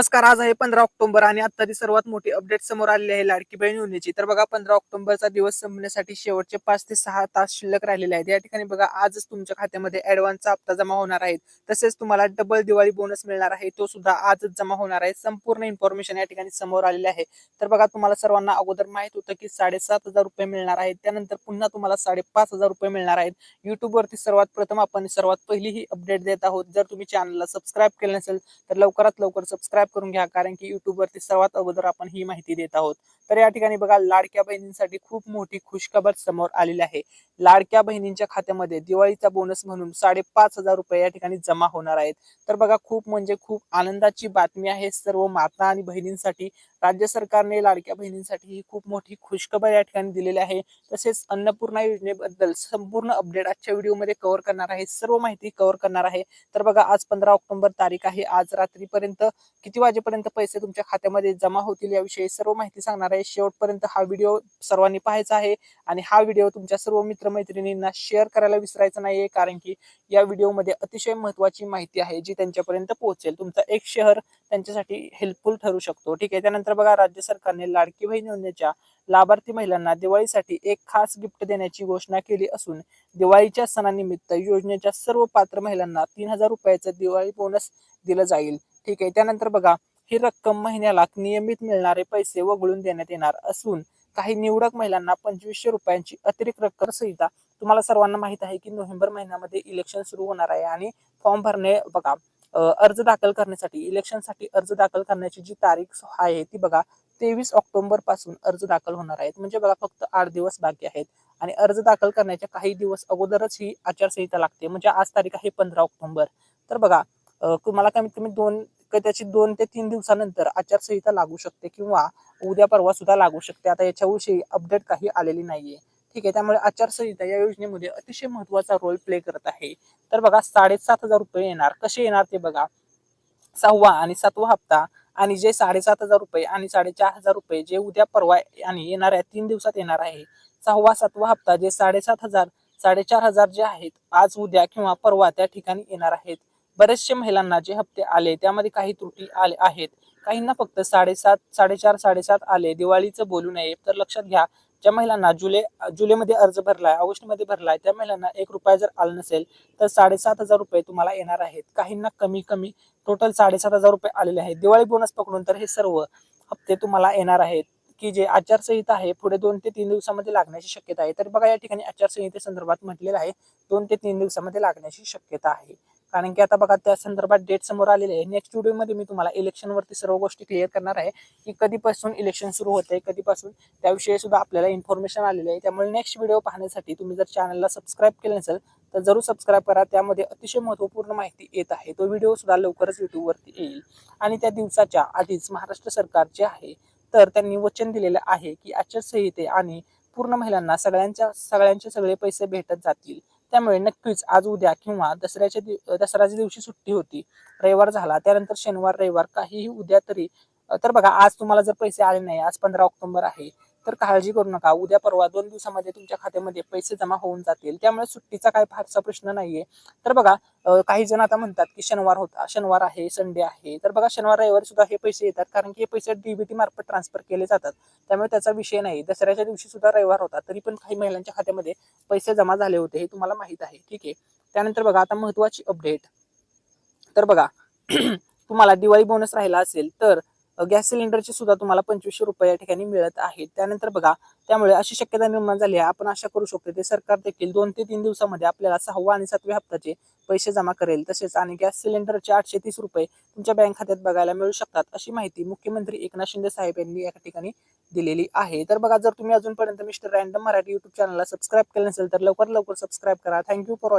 नमस्कार. आज आहे 15 ऑक्टोबर आणि आत्ताची सर्वात मोठी अपडेट समोर आलेली आहे लाडकी बहीण योजनेची. तर बघा 15 ऑक्टोबरचा दिवस संपण्यासाठी शेवटचे 5 ते 6 तास शिल्लक राहिलेले आहेत. या ठिकाणी बघा आजच तुमच्या खात्यामध्ये ॲडव्हान्सचा हप्ता जमा होणार आहे. तसेच तुम्हाला डबल दिवाळी बोनस मिळणार आहे. तो सुद्धा आजच जमा होणार आहे. संपूर्ण इन्फॉर्मेशन या ठिकाणी समोर आलेली आहे. तर बघा तुम्हाला सर्वांना अगोदर माहित होतं की 7,500 रुपये मिळणार आहेत. त्यानंतर पुन्हा तुम्हाला 5,500 रुपये मिळणार आहेत. YouTubeवरती सर्वात प्रथम आपण सर्वात पहिली ही अपडेट देत आहोत. जर तुम्ही चॅनलला सबस्क्राईब केलं नसेल तर लवकरात लवकर सबस्क्राईब करून घ्या, कारण की युट्यूबवरती सर्वात अगोदर आपण ही माहिती देत आहोत. तर या ठिकाणी बघा लाडक्या बहिणींसाठी खूप मोठी खुशखबर समोर आलेली आहे. लाडक्या बहिणींच्या खात्यामध्ये दिवाळीचा बोनस म्हणून 5,500 रुपये या ठिकाणी जमा होणार आहेत. तर बघा खूप म्हणजे खूप आनंदाची बातमी आहे सर्व माता आणि बहिणींसाठी. राज्य सरकारने लाडक्या बहिणींसाठी ही खूप मोठी खुशखबर या ठिकाणी दिलेली आहे. तसेच अन्नपूर्णा योजनेबद्दल संपूर्ण अपडेट आजच्या व्हिडिओमध्ये कव्हर करणार आहे. सर्व माहिती कव्हर करणार आहे. तर बघा आज 15 ऑक्टोबर तारीख आहे. आज रात्रीपर्यंत किती वाजेपर्यंत पैसे तुमच्या खात्यामध्ये जमा होतील याविषयी सर्व माहिती सांगणार आहे. शेवटपर्यंत हा व्हिडिओ सर्वांनी पाहायचा आहे आणि हा व्हिडिओ तुमच्या सर्व मित्रमैत्रिणींना शेअर करायला विसरायचं नाहीये, कारण की या व्हिडिओमध्ये अतिशय महत्त्वाची माहिती आहे जी त्यांच्यापर्यंत पोहोचेल. तुमचा एक शेअर त्यांच्यासाठी हेल्पफुल ठरू शकतो. ठीक आहे. त्यानंतर बघा राज्य सरकारने लाडकी बहीण योजनेच्या लाभार्थी महिलांना दिवाळीसाठी एक खास गिफ्ट देण्याची घोषणा केली असून दिवाळीच्या सणानिमित्त योजनेच्या सर्व पात्र महिलांना 3,000 रुपयाचं दिवाळी बोनस दिलं जाईल. ठीक आहे. त्यानंतर बघा ही रक्कम महिन्याला नियमित मिळणारे पैसे वगळून देण्यात येणार असून काही निवडक महिलांना 2,500 रुपयांची अतिरिक्त रक्कम सहित. तुम्हाला सर्वांना माहित आहे की नोव्हेंबर महिन्यामध्ये इलेक्शन सुरू होणार आहे आणि फॉर्म भरणे बघा अर्ज दाखल करण्यासाठी इलेक्शनसाठी अर्ज दाखल करण्याची जी तारीख आहे ती बघा 23 ऑक्टोबर पासून अर्ज दाखल होणार आहेत. म्हणजे बघा फक्त 8 दिवस बाकी आहेत आणि अर्ज दाखल करण्याच्या काही दिवस अगोदरच ही आचारसंहिता लागते. म्हणजे आज तारीख आहे 15 ऑक्टोबर. तर बघा तुम्हाला कमीत कमी त्याची 2 ते 3 दिवसानंतर आचारसंहिता लागू शकते किंवा उद्या परवा सुद्धा लागू शकते. आता याच्याविषयी अपडेट काही आलेली नाहीये. ठीक आहे. त्यामुळे आचारसंहिता या योजनेमध्ये अतिशय महत्त्वाचा रोल प्ले करत आहे. तर बघा 7,500 रुपये येणार. कसे येणार ते बघा. 6वा आणि 7वा हप्ता आणि जे 7,500 रुपये आणि 4,500 रुपये जे उद्या परवा आणि येणाऱ्या 3 दिवसात येणार आहे. 6वा 7वा हप्ता जे 7,500 4,500 जे आहेत आज उद्या किंवा परवा त्या ठिकाणी येणार आहेत. बरेचशे महिलांना जे हप्ते आले त्यामध्ये काही त्रुटी आले आहेत. काहींना फक्त 7.5 4.5 7.5 आले. दिवाळीचं बोलू नये. तर लक्षात घ्या, ज्या महिलांना जुलैमध्ये अर्ज भरलाय, ऑगस्टमध्ये भरलाय, त्या महिलांना ₹1 जर आलं नसेल तर 7,500 रुपये तुम्हाला येणार आहेत. काहींना कमी कमी टोटल 7,500 रुपये आलेले आहेत. दिवाळी बोनस पकडून तर हे सर्व हप्ते तुम्हाला येणार आहेत, की जे आचारसंहिता आहे पुढे 2 ते 3 दिवसामध्ये लागण्याची शक्यता आहे. तर बघा या ठिकाणी आचारसंहितेसंदर्भात म्हटलेलं आहे 2 ते 3 दिवसामध्ये लागण्याची शक्यता आहे. कारण की आता बघा त्या संदर्भात डेट समोर आलेली आहे. नेक्स्ट व्हिडिओमध्ये मी तुम्हाला इलेक्शनवरती सर्व गोष्टी क्लिअर करणार आहे, की कधीपासून इलेक्शन सुरू होते, कधीपासून त्याविषयी सुद्धा आपल्याला इन्फॉर्मेशन आलेली आहे. त्यामुळे नेक्स्ट व्हिडिओ पाहण्यासाठी तुम्ही जर चॅनलला सबस्क्राईब केलं नसेल तर जरूर सबस्क्राईब करा. त्यामध्ये अतिशय महत्त्वपूर्ण माहिती येत आहे. तो व्हिडिओ सुद्धा लवकरच युट्यूबवरती येईल. आणि त्या दिवसाच्या आधीच महाराष्ट्र सरकार जे आहे तर त्यांनी वचन दिलेलं आहे की आचारसंहिते आणि पूर्ण महिलांना सगळ्यांचे सगळे पैसे भेटत जातील. त्यामुळे नक्कीच आज उद्या किंवा दसऱ्याच्या दिवशी सुट्टी होती, रविवार झाला, त्यानंतर शनिवार रविवार काहीही उद्या तरी. तर बघा आज तुम्हाला जर पैसे आले नाही, आज 15 ऑक्टोबर आहे, तर काळजी करू नका. उद्या परवा 2 दिवसामध्ये तुमच्या खात्यामध्ये पैसे जमा होऊन जातील. त्यामुळे सुट्टीचा काही फारसा प्रश्न नाहीये. तर बघा काही जण आता म्हणतात की शनिवार आहे, संडे आहे. तर बघा शनिवार रविवारी सुद्धा हे पैसे येतात, कारण की हे पैसे डीबीटी मार्फत ट्रान्सफर केले जातात. त्यामुळे त्याचा विषय नाही. दसऱ्याच्या दिवशी सुद्धा रविवार होता, तरी पण काही महिलांच्या खात्यामध्ये पैसे जमा झाले होते, हे तुम्हाला माहित आहे. ठीक आहे. त्यानंतर बघा आता महत्त्वाची अपडेट. तर बघा तुम्हाला दिवाळी बोनस राहिला असेल तर गॅस सिलेंडरचे सुद्धा तुम्हाला 2,500 रुपये या ठिकाणी मिळत आहेत. त्यानंतर बघा त्यामुळे अशी शक्यता निर्माण झाली आहे, आपण आशा करू शकतो ते सरकार देखील 2 ते 3 दिवसामध्ये आपल्याला 6वा आणि 7व्या हप्त्याचे पैसे जमा करेल. तसेच आणि गॅस सिलेंडरचे 830 रुपये तुमच्या बँक खात्यात बघायला मिळू शकतात, अशी माहिती मुख्यमंत्री एकनाथ शिंदे साहेब यांनी या ठिकाणी दिलेली आहे. तर बघा जर तुम्ही अजूनपर्यंत मिस्टर रँडम मराठी युट्यूब चॅनलला सबस्क्राईब केलं नसेल तर लवकर सबस्क्राईब करा. Thank you for watching.